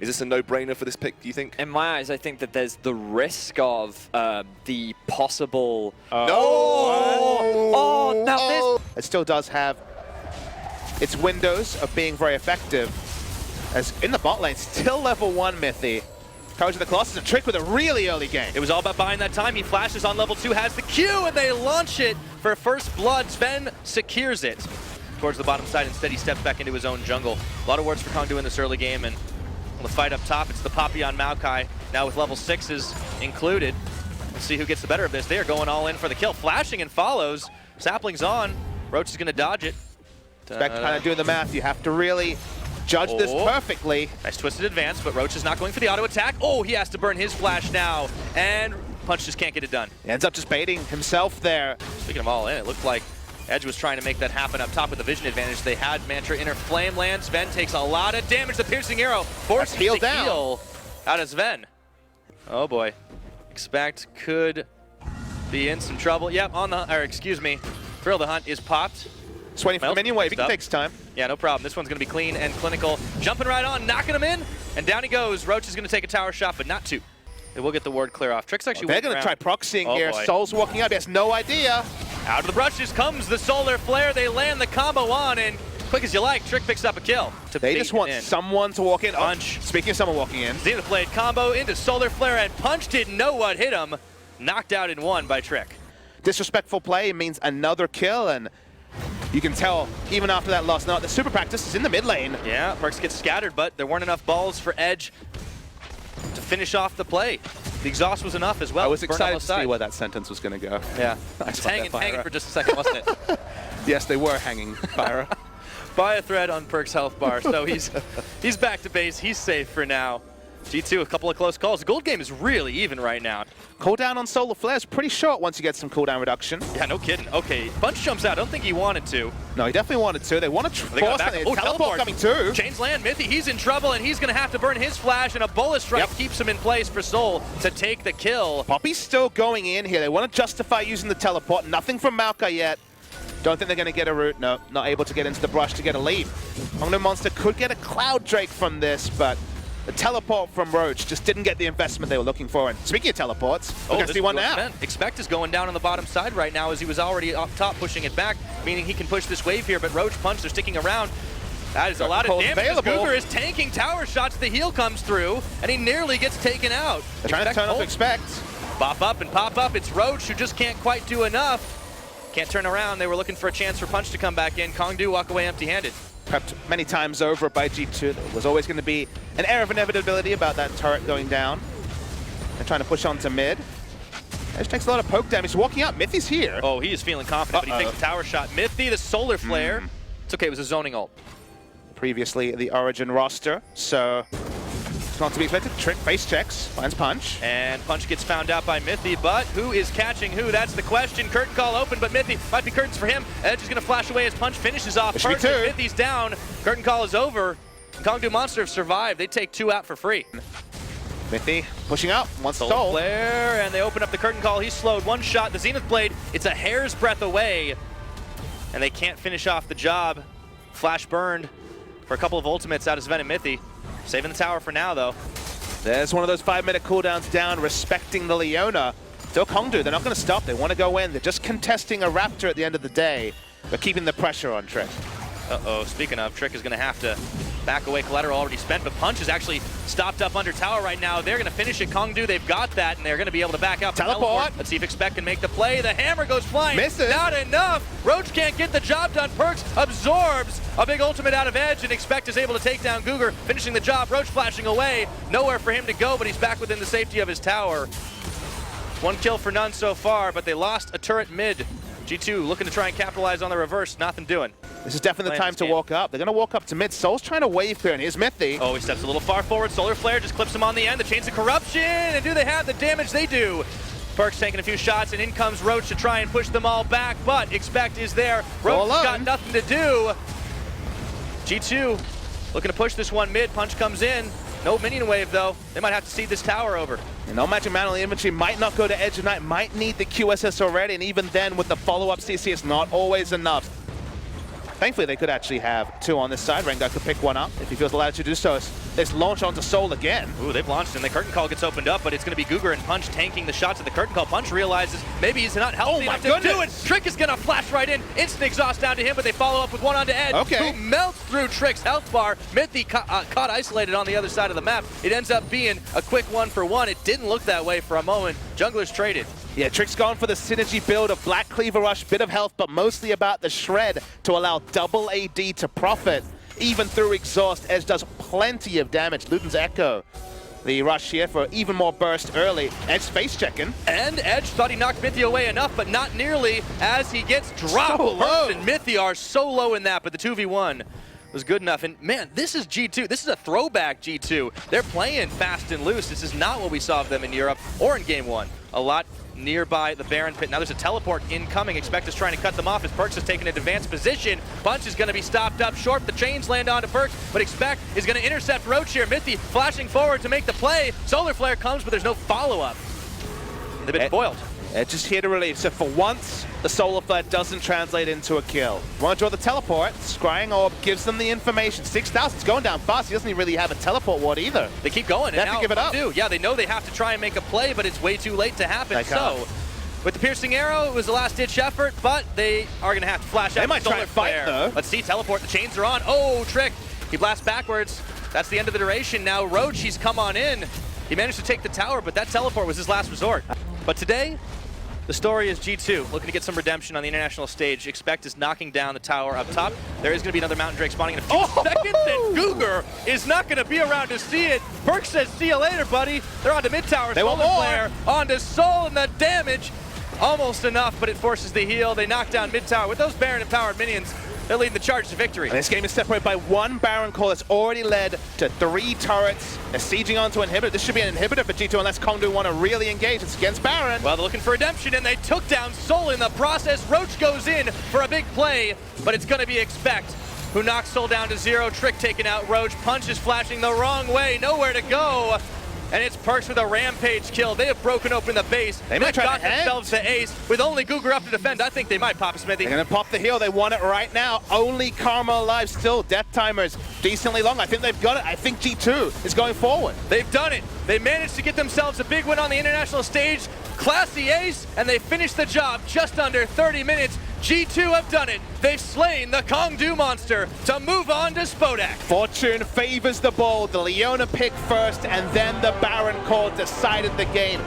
Is this a no-brainer for this pick, do you think? In my eyes, I think that there's the risk of the possible... It still does have its windows of being very effective. As in the bot lane, still level 1 MITHY. Courage of the Colossus, a trick with a really early game. It was all about buying that time. He flashes on level 2, has the Q, and they launch it for first blood. ZVEN secures it towards the bottom side. Instead, he steps back into his own jungle. A lot of words for KONGDOO in this early game, and on the fight up top, it's the Poppy on Maokai, now with level 6s included. Let's see who gets the better of this. They are going all in for the kill. Flashing and follows. Sapling's on. Roach is going to dodge it. Back kind of doing the math. You have to really judge this perfectly. Nice twisted advance, but Roach is not going for the auto attack. Oh, he has to burn his flash now, and Punch just can't get it done. He ends up just baiting himself there. Speaking of all in, it looked like Edge was trying to make that happen up top with the vision advantage. They had Mantra Inner Flame land. ZVEN takes a lot of damage. The piercing arrow forces the heal out of ZVEN. Oh boy. Expect could be in some trouble. Yep, on the, or excuse me, Thrill the Hunt is popped. Just waiting for the minion wave. He takes time. Yeah, no problem. This one's going to be clean and clinical. Jumping right on, knocking him in, and down he goes. Roach is going to take a tower shot, but not two. They will get the ward clear off. Trick's actually they're going to try proxying here. Boy. Soul's walking up. He has no idea. Out of the brushes comes the solar flare. They land the combo on, and quick as you like, Trick picks up a kill. They just want someone to walk in. Punch. Speaking of someone walking in. Zenith Blade combo into solar flare, and Punch didn't know what hit him. Knocked out in one by Trick. Disrespectful play means another kill, and you can tell even after that loss. Now the super practice is in the mid lane. Yeah, PERKZ gets scattered, but there weren't enough balls for Edge to finish off the play. The exhaust was enough as well. I was excited to see where that sentence was going to go. Yeah, it's hanging for just a second, wasn't it? Yes, they were hanging, Fyra. Buy a thread on PERKZ health bar, so he's back to base. He's safe for now. G2, a couple of close calls. The gold game is really even right now. Cooldown on Solar Flare is pretty short once you get some cooldown reduction. Yeah, no kidding. Okay, Bunch jumps out. I don't think he wanted to. No, he definitely wanted to. They want to force something. Teleport coming too. Chains land. MITHY, he's in trouble, and he's going to have to burn his flash, and a bullet strike keeps him in place for Soul to take the kill. Poppy's still going in here. They want to justify using the teleport. Nothing from Maokai yet. Don't think they're going to get a root. No, not able to get into the brush to get a lead. KONGDOO Monster could get a Cloud Drake from this, but the teleport from Roach just didn't get the investment they were looking for. And speaking of teleports, we're going to see one now. Expect is going down on the bottom side right now as he was already up top pushing it back, meaning he can push this wave here, but Roach Punch, they're sticking around. That is a lot of damage. GUGER is tanking tower shots. The heal comes through, and he nearly gets taken out. They're trying to turn up Expect. Bop up and pop up. It's Roach who just can't quite do enough. Can't turn around. They were looking for a chance for Punch to come back in. KONGDOO walk away empty-handed. Prepped many times over by G2. There was always going to be an air of inevitability about that turret going down. They're trying to push onto mid. Edge takes a lot of poke damage. Walking up, MITHY's here. Oh, he is feeling confident, but he takes the tower shot. MITHY, the solar flare. It's okay, it was a zoning ult. Previously the Origin roster, so it's not to be expected. Trick face checks, finds Punch. And Punch gets found out by MITHY, but who is catching who? That's the question. Curtain call open, but MITHY might be curtains for him. Edge is going to flash away as Punch finishes off. MITHY's down. Curtain call is over. KONGDOO Monster have survived. They take 2 out for free. MITHY pushing out, wants Soul Soul. Flare, and they open up the curtain call. He's slowed. One shot. The Zenith Blade, it's a hair's breadth away, and they can't finish off the job. Flash burned for a couple of ultimates out of ZVEN and MITHY. Saving the tower for now, though. There's one of those 5-minute cooldowns down, respecting the Leona. Still KONGDOO, they're not going to stop. They want to go in. They're just contesting a Raptor at the end of the day, but keeping the pressure on Trick. Uh-oh, speaking of, Trick is going to have to back away. Collateral already spent, but Punch is actually stopped up under tower right now. They're going to finish it. KONGDOO, they've got that, and they're going to be able to back out. Teleport. Let's see if Expect can make the play. The hammer goes flying. Misses. Not enough. Roach can't get the job done. PERKZ absorbs a big ultimate out of Edge, and Expect is able to take down GUGER, finishing the job. Roach flashing away. Nowhere for him to go, but he's back within the safety of his tower. 1 kill for none so far, but they lost a turret mid. G2 looking to try and capitalize on the reverse. Nothing doing. This is definitely the time to walk up. They're going to walk up to mid. Soul's trying to wave clear, and here's MITHY. Oh, he steps a little far forward. Solar Flare just clips him on the end. The Chains of Corruption, and do they have the damage? They do. PERKZ taking a few shots, and in comes Roach to try and push them all back, but Expect is there. Roach got nothing to do. G2 looking to push this one mid. Punch comes in. No minion wave, though. They might have to cede this tower over. And no Magic Mantle inventory might not go to Edge tonight. Might need the QSS already, and even then, with the follow-up CC, it's not always enough. Thankfully, they could actually have 2 on this side. Rengar could pick one up if he feels allowed to do so. this launch onto Soul again. Ooh, they've launched and the curtain call gets opened up, but it's going to be GUGER and Punch tanking the shots at the curtain call. Punch realizes maybe he's not healthy enough to do it. Trick is going to flash right in. Instant exhaust down to him, but they follow up with one onto Edge, who melts through Trick's health bar. MITHY caught isolated on the other side of the map. It ends up being a quick 1-for-1. It didn't look that way for a moment. Junglers traded. Yeah, Trick's gone for the synergy build of Black Cleaver Rush, bit of health, but mostly about the shred to allow double AD to profit. Even through exhaust, Edge does plenty of damage. Luden's Echo, the rush here for even more burst early. Edge face checking. And Edge thought he knocked MITHY away enough, but not nearly as he gets dropped. So low. And MITHY are so low in that, but the 2v1 was good enough. And man, this is G2. This is a throwback G2. They're playing fast and loose. This is not what we saw of them in Europe or in Game 1. A lot nearby the Baron pit. Now there's a teleport incoming. Expect is trying to cut them off as PERKZ is taking an advanced position. Punch is going to be stopped up short. The chains land onto PERKZ, but Expect is going to intercept ROACH here. MITHY flashing forward to make the play. Solar Flare comes, but there's no follow-up. They've been foiled. Edge is here to relieve. So for once, the Solar Flare doesn't translate into a kill. Want to draw the teleport? Scrying Orb gives them the information. 6,000's going down fast. He doesn't really have a teleport ward either. They keep going. They have to give it up. Yeah, they know they have to try and make a play, but it's way too late to happen. So, with the piercing arrow, it was a last-ditch effort, but they are going to have to flash out. They might try to fight, though. Let's see, teleport. The chains are on. Oh, Trick. He blasts backwards. That's the end of the duration. Now ROACH, he's come on in. He managed to take the tower, but that teleport was his last resort. But today, the story is G2 looking to get some redemption on the international stage. Expect is knocking down the tower up top. There is going to be another Mountain Drake spawning in a few seconds, and GUGER is not going to be around to see it. PERKZ says, see you later, buddy. They're on to mid tower. They want more. Flare onto Soul, and the damage almost enough, but it forces the heal. They knock down mid tower with those Baron empowered minions. They're leading the charge to victory. And this game is separated by one Baron call that's already led to 3 turrets. They're sieging onto inhibitor. This should be an inhibitor for G2 unless KONGDOO want to really engage. It's against Baron. Well, they're looking for redemption, and they took down Soul in the process. ROACH goes in for a big play, but it's going to be Expect who knocks Soul down to 0. Trick taking out ROACH. Punch is flashing the wrong way. Nowhere to go. And it's PERKZ with a rampage kill. They have broken open the base. They might try got to head themselves the ace. With only GUGER up to defend, I think they might pop a Smithy. They're going to pop the heal. They want it right now. Only Karma alive still. Death timers decently long. I think they've got it. I think G2 is going forward. They've done it. They managed to get themselves a big win on the international stage. Classy ace, and they finished the job just under 30 minutes. G2 have done it. They've slain the KONGDOO monster to move on to Spodek. Fortune favors the bold. The Leona pick first, and then the Baron call decided the game.